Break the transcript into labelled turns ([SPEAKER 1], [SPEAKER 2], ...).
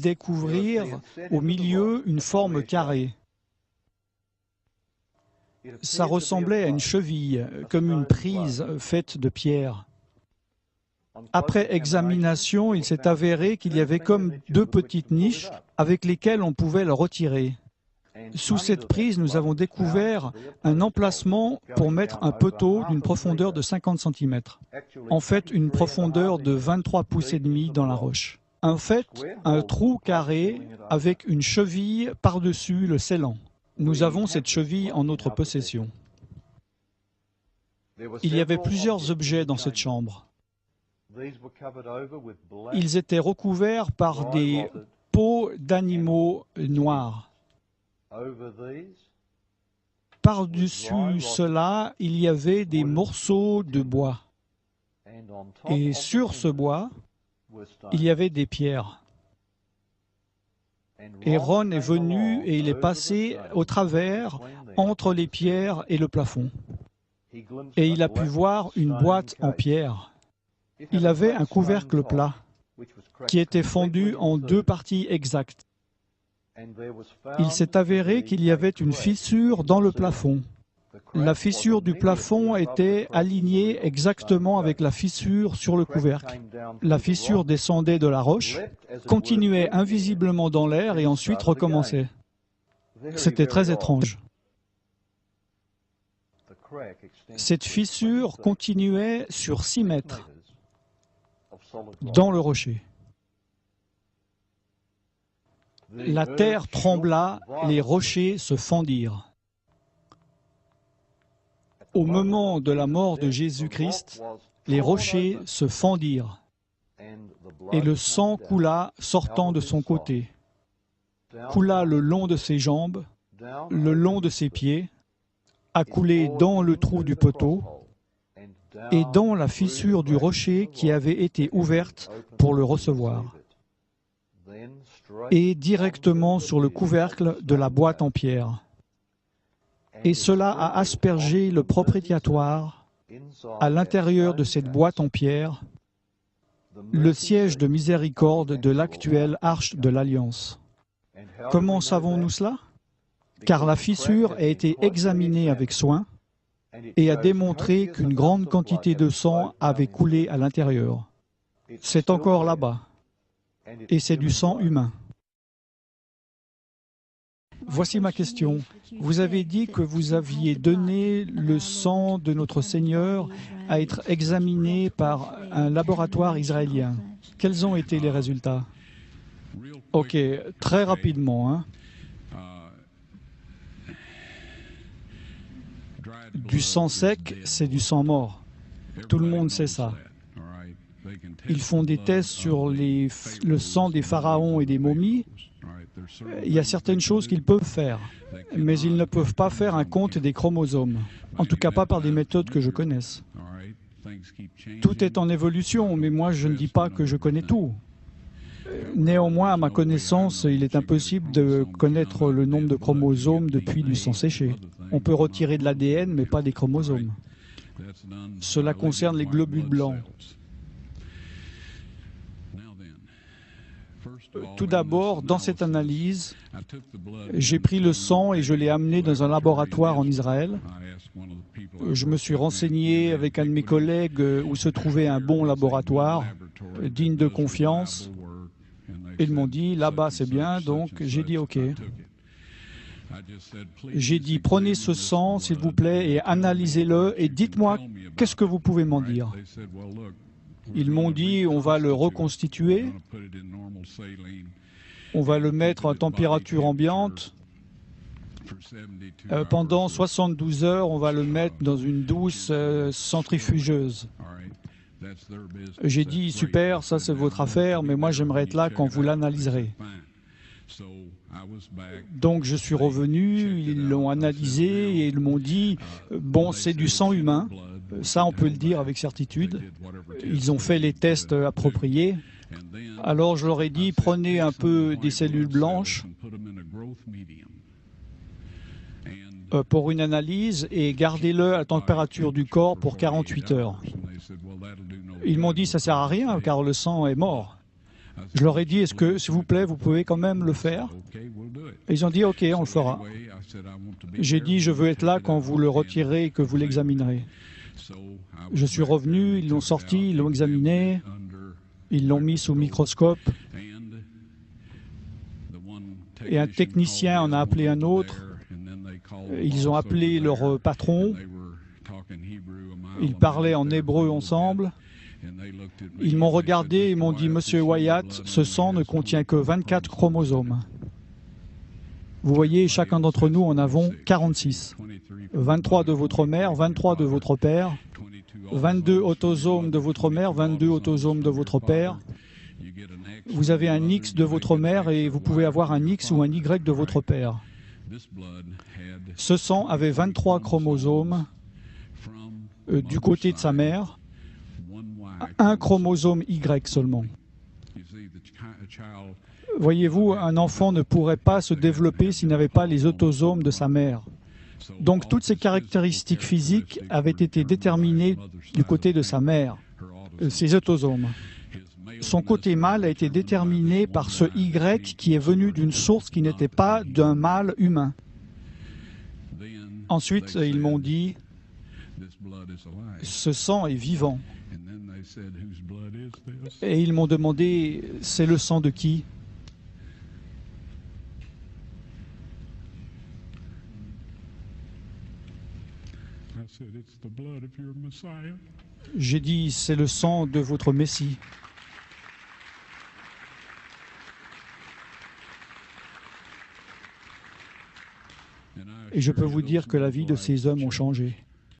[SPEAKER 1] découvrirent au milieu une forme carrée. Ça ressemblait à une cheville, comme une prise faite de pierre. Après examination, il s'est avéré qu'il y avait comme deux petites niches avec lesquelles on pouvait le retirer. Sous cette prise, nous avons découvert un emplacement pour mettre un poteau d'une profondeur de 50 cm. En fait, une profondeur de 23 pouces et demi dans la roche. En fait, un trou carré avec une cheville par-dessus le scellant. Nous avons cette cheville en notre possession. Il y avait plusieurs objets dans cette chambre. Ils étaient recouverts par des peaux d'animaux noirs. Par-dessus cela, il y avait des morceaux de bois. Et sur ce bois, il y avait des pierres. Et Ron est venu et il est passé au travers entre les pierres et le plafond. Et il a pu voir une boîte en pierre. Il avait un couvercle plat qui était fendu en deux parties exactes. Il s'est avéré qu'il y avait une fissure dans le plafond. La fissure du plafond était alignée exactement avec la fissure sur le couvercle. La fissure descendait de la roche, continuait invisiblement dans l'air et ensuite recommençait. C'était très étrange. Cette fissure continuait sur 6 mètres dans le rocher. La terre trembla, les rochers se fendirent. Au moment de la mort de Jésus-Christ, les rochers se fendirent et le sang coula sortant de son côté, coula le long de ses jambes, le long de ses pieds, a coulé dans le trou du poteau et dans la fissure du rocher qui avait été ouverte pour le recevoir, et directement sur le couvercle de la boîte en pierre. Et cela a aspergé le propitiatoire à l'intérieur de cette boîte en pierre, le siège de miséricorde de l'actuelle arche de l'Alliance. Comment savons-nous cela? Car la fissure a été examinée avec soin et a démontré qu'une grande quantité de sang avait coulé à l'intérieur. C'est encore là-bas, et c'est du sang humain. Voici ma question. Vous avez dit que vous aviez donné le sang de notre Seigneur à être examiné par un laboratoire israélien. Quels ont été les résultats? Ok, très rapidement, hein. Du sang sec, c'est du sang mort. Tout le monde sait ça. Ils font des tests sur le sang des pharaons et des momies. Il y a certaines choses qu'ils peuvent faire, mais ils ne peuvent pas faire un compte des chromosomes. En tout cas, pas par des méthodes que je connaisse. Tout est en évolution, mais moi, je ne dis pas que je connais tout. Néanmoins, à ma connaissance, il est impossible de connaître le nombre de chromosomes depuis du sang séché. On peut retirer de l'ADN, mais pas des chromosomes. Cela concerne les globules blancs. Tout d'abord, dans cette analyse, j'ai pris le sang et je l'ai amené dans un laboratoire en Israël. Je me suis renseigné avec un de mes collègues où se trouvait un bon laboratoire, digne de confiance. Ils m'ont dit, là-bas c'est bien, donc j'ai dit OK. J'ai dit, prenez ce sang, s'il vous plaît, et analysez-le, et dites-moi, qu'est-ce que vous pouvez m'en dire? Ils m'ont dit, on va le reconstituer, on va le mettre à température ambiante. Pendant 72 heures, on va le mettre dans une douce centrifugeuse. J'ai dit, super, ça c'est votre affaire, mais moi j'aimerais être là quand vous l'analyserez. Donc je suis revenu, ils l'ont analysé et ils m'ont dit, bon, c'est du sang humain, ça on peut le dire avec certitude. Ils ont fait les tests appropriés. Alors je leur ai dit, prenez un peu des cellules blanches pour une analyse et gardez-le à la température du corps pour 48 heures. Ils m'ont dit, ça ne sert à rien car le sang est mort. Je leur ai dit, est-ce que, s'il vous plaît, vous pouvez quand même le faire? Et ils ont dit, OK, on le fera. J'ai dit, je veux être là quand vous le retirez et que vous l'examinerez. Je suis revenu, ils l'ont sorti, ils l'ont examiné, ils l'ont mis sous microscope. Et un technicien en a appelé un autre. Ils ont appelé leur patron. Ils parlaient en hébreu ensemble. Ils m'ont regardé et m'ont dit, « Monsieur Wyatt, ce sang ne contient que 24 chromosomes. » Vous voyez, chacun d'entre nous en avons 46. 23 de votre mère, 23 de votre père, 22 autosomes de votre mère, 22 autosomes de votre père. Vous avez un X de votre mère et vous pouvez avoir un X ou un Y de votre père. Ce sang avait 23 chromosomes du côté de sa mère, un chromosome Y seulement. Voyez-vous, un enfant ne pourrait pas se développer s'il n'avait pas les autosomes de sa mère. Donc toutes ces caractéristiques physiques avaient été déterminées du côté de sa mère, ses autosomes. Son côté mâle a été déterminé par ce Y qui est venu d'une source qui n'était pas d'un mâle humain. Ensuite, ils m'ont dit, ce sang est vivant. Et ils m'ont demandé, c'est le sang de qui? J'ai dit, c'est le sang de votre Messie. Et je peux vous dire que la vie de ces hommes a changé.